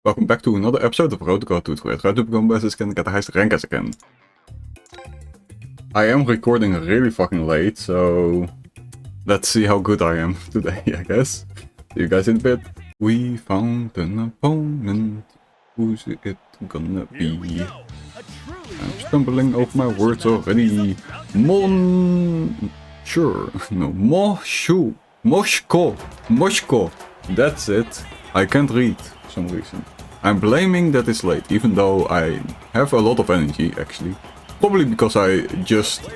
Welcome back to another episode of GodHood, where I try to become best as I can, get the highest rank as I can. I am recording really fucking late, so let's see how good I am today, I guess. See you guys in a bit. We found an opponent. Who's it gonna be? I'm stumbling over my words already. Moshko. That's it. I can't read for some reason. I'm blaming that it's late, even though I have a lot of energy, actually. Probably because I just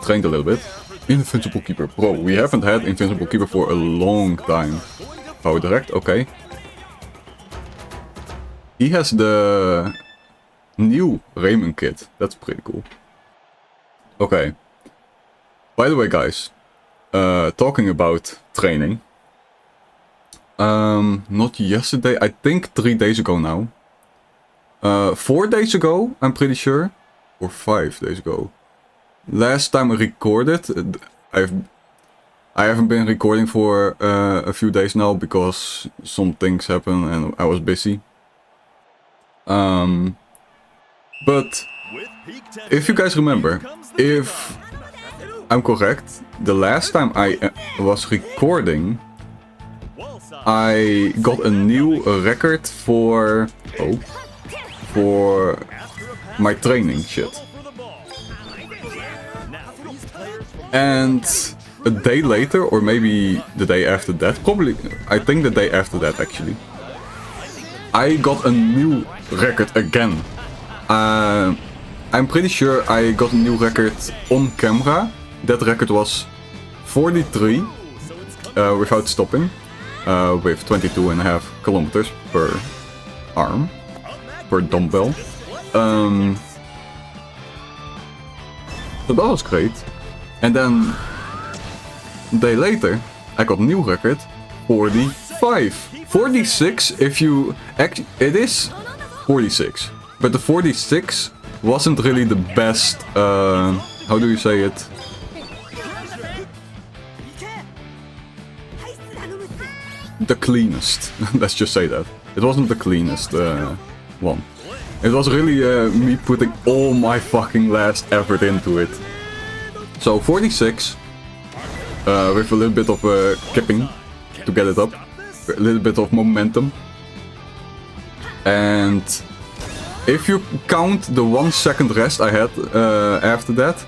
trained a little bit. Invincible Keeper. Bro, we haven't had Invincible Keeper for a long time. Power Direct, okay. He has the new Raymond kit. That's pretty cool. Okay. By the way, guys, talking about training. Not yesterday, I think 3 days ago now. 4 days ago, I'm pretty sure. Or 5 days ago. Last time I recorded, I haven't been recording for a few days now because some things happened and I was busy. But if you guys remember, if I'm correct, the last time I was recording, I got a new record for my training shit. And a day later, or maybe the day after that, probably, I think the day after that actually, I got a new record again. I'm pretty sure I got a new record on camera. That record was 43 without stopping. With 22.5 kilometers per arm, per dumbbell. So that was great. And then a day later, I got a new record, 45. 46 if you... It is 46. But the 46 wasn't really the best... how do you say it? The cleanest. Let's just say that. It wasn't the cleanest one. It was really me putting all my fucking last effort into it. So 46, with a little bit of kipping to get it up, a little bit of momentum. And if you count the 1 second rest I had after that,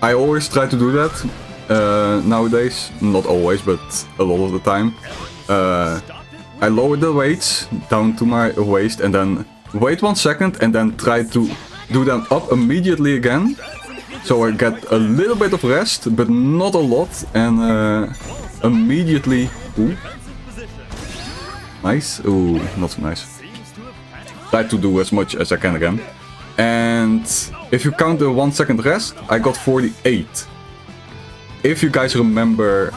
I always try to do that nowadays. Not always, but a lot of the time. I lower the weights down to my waist and then wait 1 second and then try to do them up immediately again. So I get a little bit of rest, but not a lot, and immediately... Ooh. Nice. Ooh, not so nice. Try to do as much as I can again. And if you count the 1 second rest, I got 48. If you guys remember...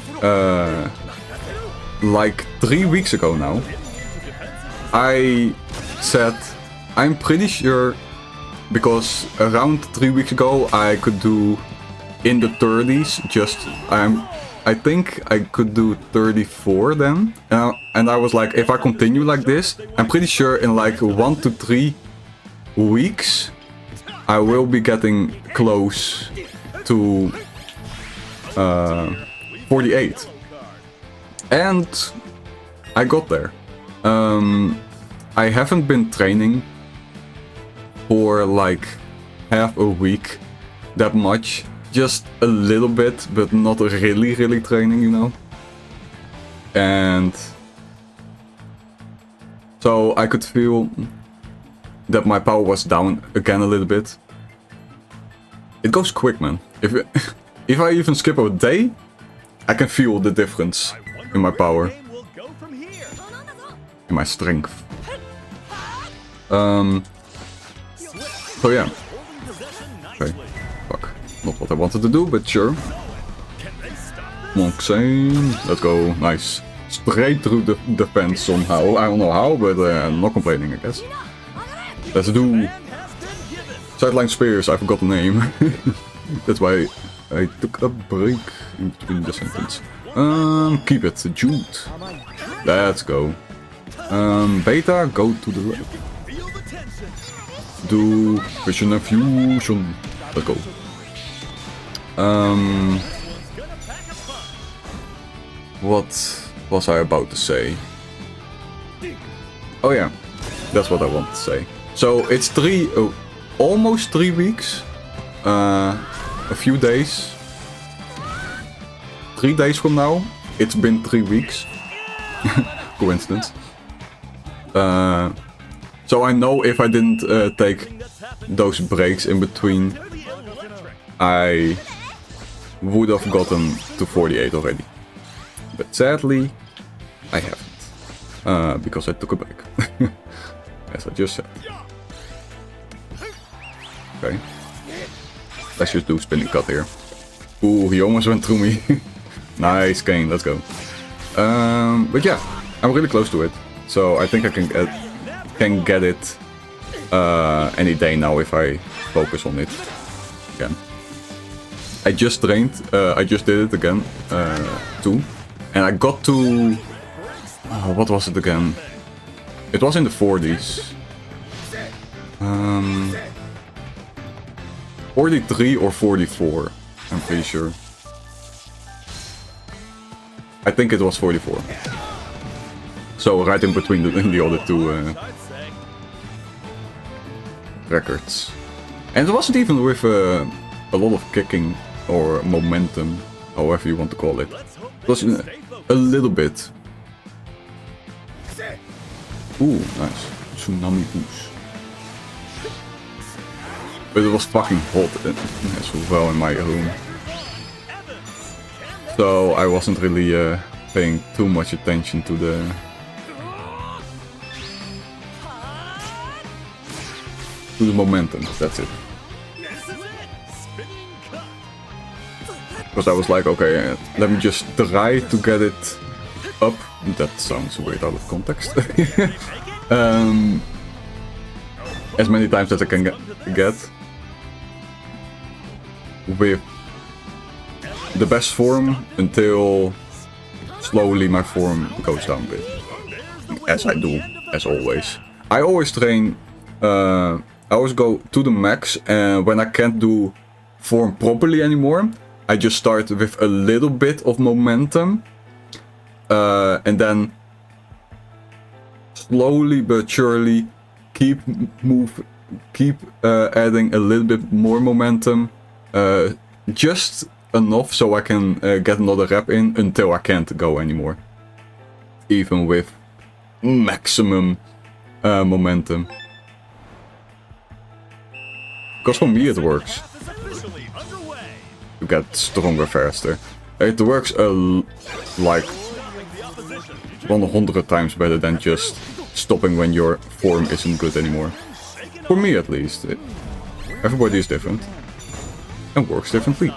like 3 weeks ago now, I said I'm pretty sure, because around 3 weeks ago I could do in the 30s, I think I could do 34 then, and I was like, if I continue like this, I'm pretty sure in like 1 to 3 weeks I will be getting close to 48. And I got there. I haven't been training for like half a week that much. Just a little bit, but not really training, you know. And so I could feel that my power was down again a little bit. It goes quick, man. If I even skip a day, I can feel the difference in my power, in my strength. So yeah. Okay, fuck. Not what I wanted to do, but sure. Monksane. Let's go. Nice. Straight through the defense somehow. I don't know how, but I'm not complaining, I guess. Let's do... Sideline Spears, I forgot the name. That's why I took a break in between the sentence. Keep it, Jude. Let's go. Beta, go to the left. Do vision and fusion. Let's go. What was I about to say? Oh yeah, that's what I want to say. So it's almost 3 weeks. A few days. 3 days from now. It's been 3 weeks. Coincidence. So I know if I didn't take those breaks in between, I would have gotten to 48 already. But sadly, I haven't. Because I took a break. As I just said. Okay. Let's just do spinning cut here. Ooh, he almost went through me. Nice, Kane, let's go. But yeah, I'm really close to it. So I think I can get it any day now if I focus on it again. I just trained, I just did it again too. And I got to... what was it again? It was in the 40s. 43 or 44, I'm pretty sure. I think it was 44. So right in between the other two records. And it wasn't even with a lot of kicking or momentum, however you want to call it. It was a little bit. Ooh, nice. Tsunami boost. But it was fucking hot as well in my room. So I wasn't really paying too much attention to the... momentum, that's it. Because I was like, okay, let me just try to get it up. That sounds weird out of context. As many times as I can get. With the best form until slowly my form goes down a bit. As I do, as always. I always train, I always go to the max, and when I can't do form properly anymore, I just start with a little bit of momentum. And then slowly but surely keep adding a little bit more momentum. Just enough so I can get another rep in until I can't go anymore. Even with maximum momentum. Because for me it works. You get stronger faster. It works like 100 times better than just stopping when your form isn't good anymore. For me at least. Everybody is different. And works differently.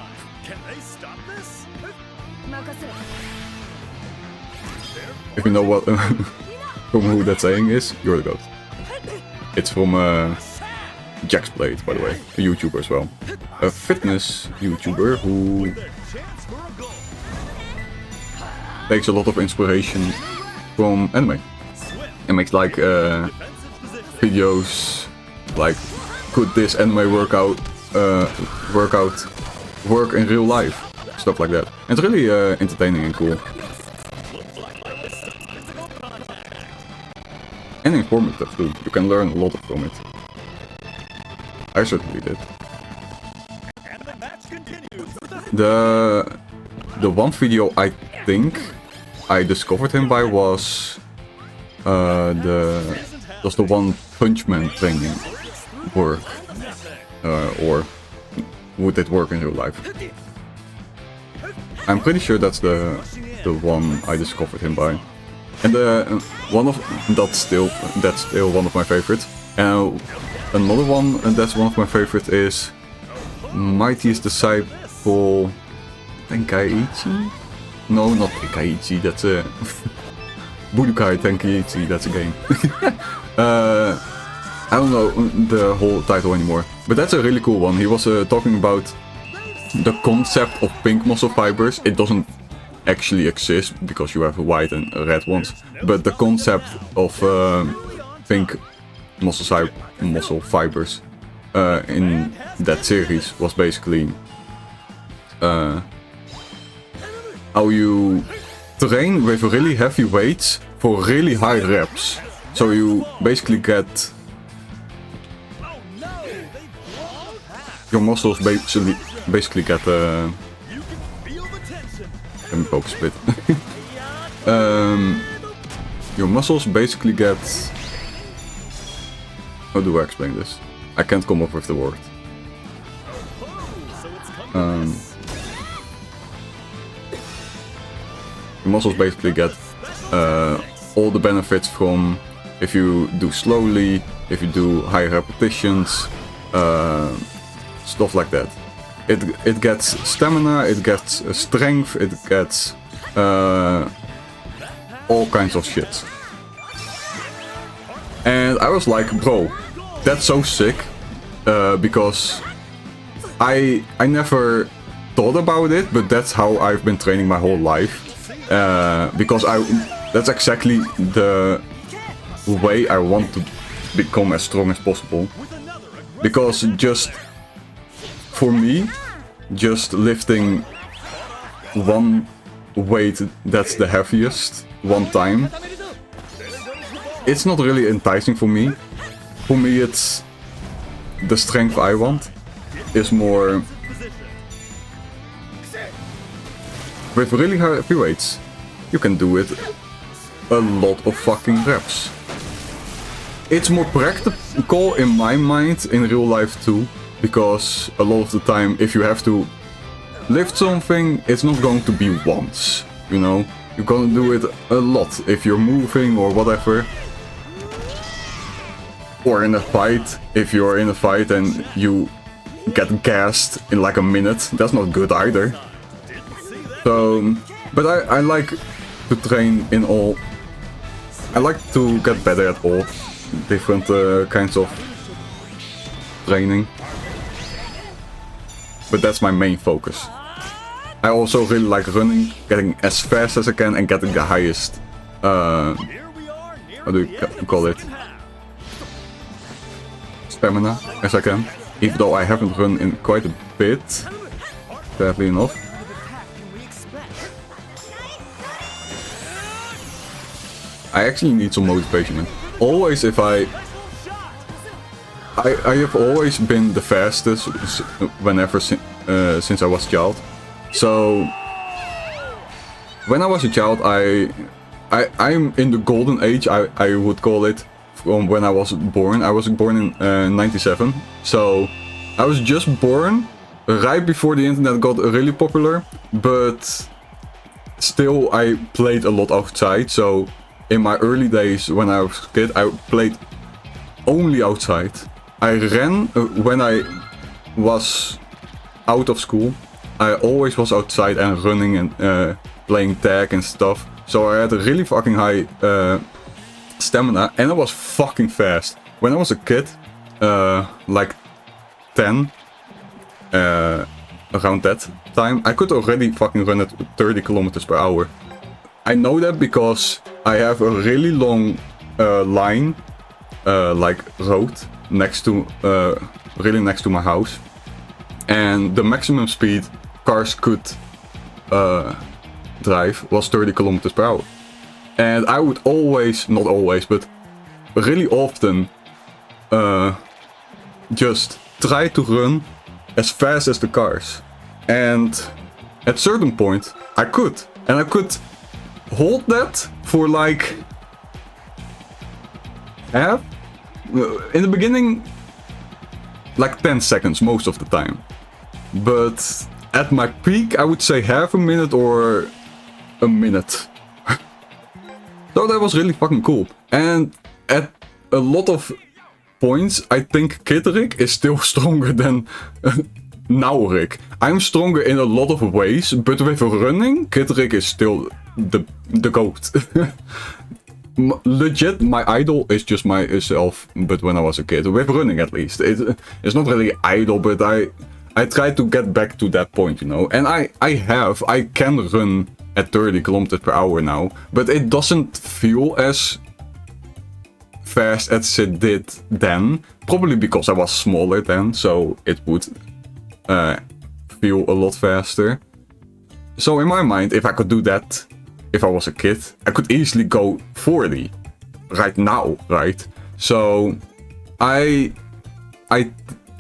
If you know what from who that saying is, you're the goat. It's from Jack's Blade, by the way, a YouTuber as well. A fitness YouTuber who takes a lot of inspiration from anime. And makes like videos like, could this anime workout work in real life? Stuff like that. And it's really entertaining and cool. And informative too. You can learn a lot from it. I certainly did. The one video I think I discovered him by was the One Punch Man training work, or would it work in real life? I'm pretty sure that's the one I discovered him by, and that's still one of my favorites. And another one, and that's one of my favorites, is Mightiest Disciple Tenkaichi? No, not Tenkaichi, that's a... Budokai Tenkaichi, that's a game. I don't know the whole title anymore, but that's a really cool one. He was talking about the concept of pink muscle fibers. It doesn't actually exist because you have white and red ones. But the concept of pink muscle fibers in that series was basically how you train with really heavy weights for really high reps. So you basically get your muscles basically get let me focus a bit. Your muscles basically get, how do I explain this? I can't come up with the word. Your muscles basically get all the benefits from if you do slowly, if you do high repetitions, stuff like that. It gets stamina, it gets strength, it gets all kinds of shit. And I was like, bro, that's so sick, because I never thought about it, but that's how I've been training my whole life. Because that's exactly the way I want to become as strong as possible. Because just for me, just lifting one weight that's the heaviest one time, it's not really enticing for me. For me, it's the strength I want is more with really heavy weights. You can do it a lot of fucking reps. It's more practical in my mind in real life too, because a lot of the time if you have to lift something, it's not going to be once, you know? You're gonna do it a lot if you're moving or whatever. Or in a fight, if you're in a fight and you get gassed in like a minute, that's not good either. So, but I like to train in all. I like to get better at all different kinds of training. But that's my main focus. I also really like running, getting as fast as I can and getting the highest, how do you call it? Stamina as I can. Even though I haven't run in quite a bit, sadly enough. I actually need some motivation, man. Always if I have always been the fastest whenever since I was a child. So when I was a child, I'm in the golden age, I would call it, from when I was born. I was born in 97, so I was just born right before the internet got really popular, but still I played a lot outside. So in my early days when I was a kid, I played only outside. I ran when I was out of school. I always was outside and running and playing tag and stuff. So I had a really fucking high stamina and I was fucking fast. When I was a kid, like 10, around that time, I could already fucking run at 30 kilometers per hour. I know that because I have a really long line, like road, next to, really next to my house. And the maximum speed cars could drive was 30 kilometers per hour. And I would always, not always, but really often just try to run as fast as the cars. And at a certain point, I could. And I could hold that for like half. In the beginning, like 10 seconds most of the time. But at my peak, I would say half a minute or a minute. So that was really fucking cool. And at a lot of points, I think Kitterik is still stronger than Naurik. I'm stronger in a lot of ways, but with running, Kitterik is still the GOAT. Legit, my idol is just myself, but when I was a kid, with running at least. It's not really idol, but I try to get back to that point, you know. And I can run at 30 kilometers per hour now, but it doesn't feel as fast as it did then. Probably because I was smaller then, so it would feel a lot faster. So in my mind, if I could do that, if I was a kid, I could easily go 40 right now, right? So I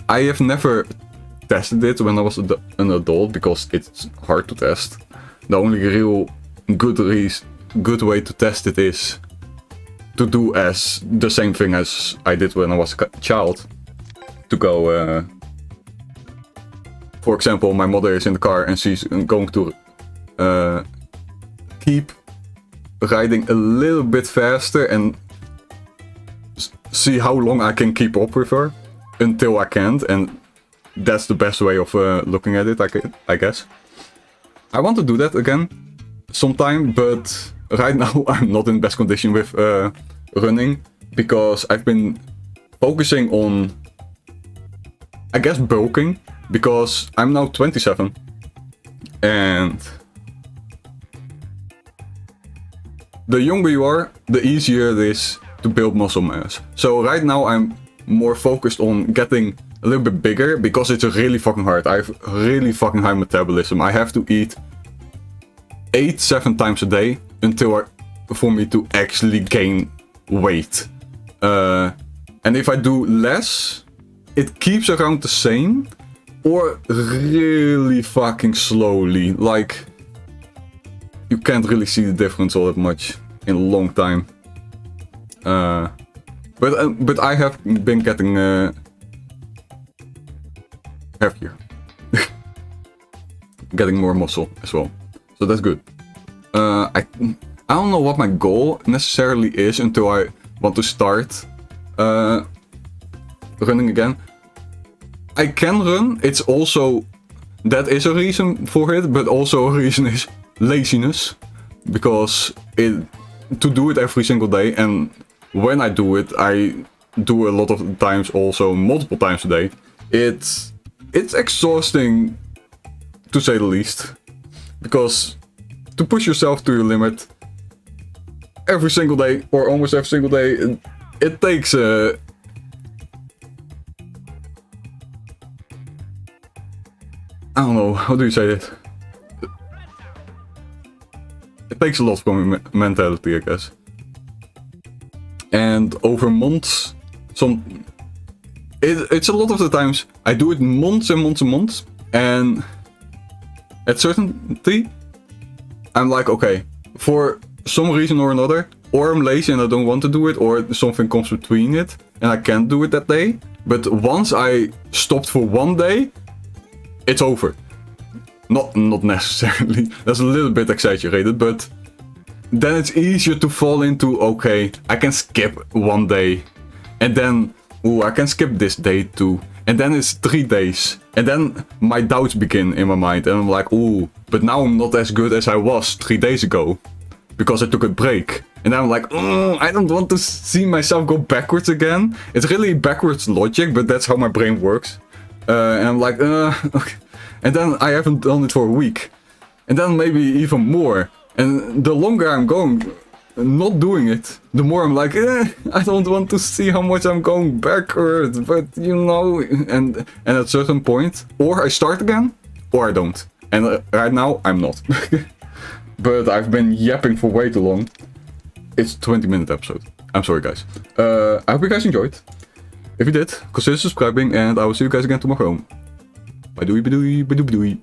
have never tested it when I was an adult because it's hard to test. The only real good way to test it is to do as the same thing as I did when I was a child. To go, for example, my mother is in the car and she's going to keep riding a little bit faster and see how long I can keep up with her until I can't, and that's the best way of looking at it, I guess. I want to do that again sometime, but right now I'm not in best condition with running because I've been focusing on, I guess, bulking, because I'm now 27 and the younger you are, the easier it is to build muscle mass. So right now I'm more focused on getting a little bit bigger because it's really fucking hard. I have really fucking high metabolism. I have to eat 7 times a day for me to actually gain weight. And if I do less, it keeps around the same or really fucking slowly. Like, you can't really see the difference all that much in a long time. But I have been getting heavier. Getting more muscle as well. So that's good. I don't know what my goal necessarily is until I want to start running again. I can run. It's also, that is a reason for it, but also a reason is laziness. Because to do it every single day, and when I do it, I do a lot of times also multiple times a day. It's exhausting, to say the least, because to push yourself to your limit every single day or almost every single day, it takes I don't know, how do you say it? It takes a lot from your mentality, I guess. And over months, it's a lot of the times I do it months and months and months, and at certainty I'm like, okay, for some reason or another, or I'm lazy and I don't want to do it, or something comes between it and I can't do it that day. But once I stopped for one day, it's over. Not necessarily, that's a little bit exaggerated, but then it's easier to fall into, okay, I can skip one day, and then, ooh, I can skip this day too, and then it's 3 days, and then my doubts begin in my mind, and I'm like, ooh, but now I'm not as good as I was 3 days ago, because I took a break. And I'm like, I don't want to see myself go backwards again. It's really backwards logic, but that's how my brain works. And I'm like, okay. And then I haven't done it for a week. And then maybe even more. And the longer I'm going, not doing it, the more I'm like, I don't want to see how much I'm going backwards. But you know, and at a certain point, or I start again, or I don't. And right now, I'm not. But I've been yapping for way too long. It's a 20-minute episode. I'm sorry, guys. I hope you guys enjoyed. If you did, consider subscribing, and I will see you guys again tomorrow. Bye doei, bye doei, bye doei, bye doei.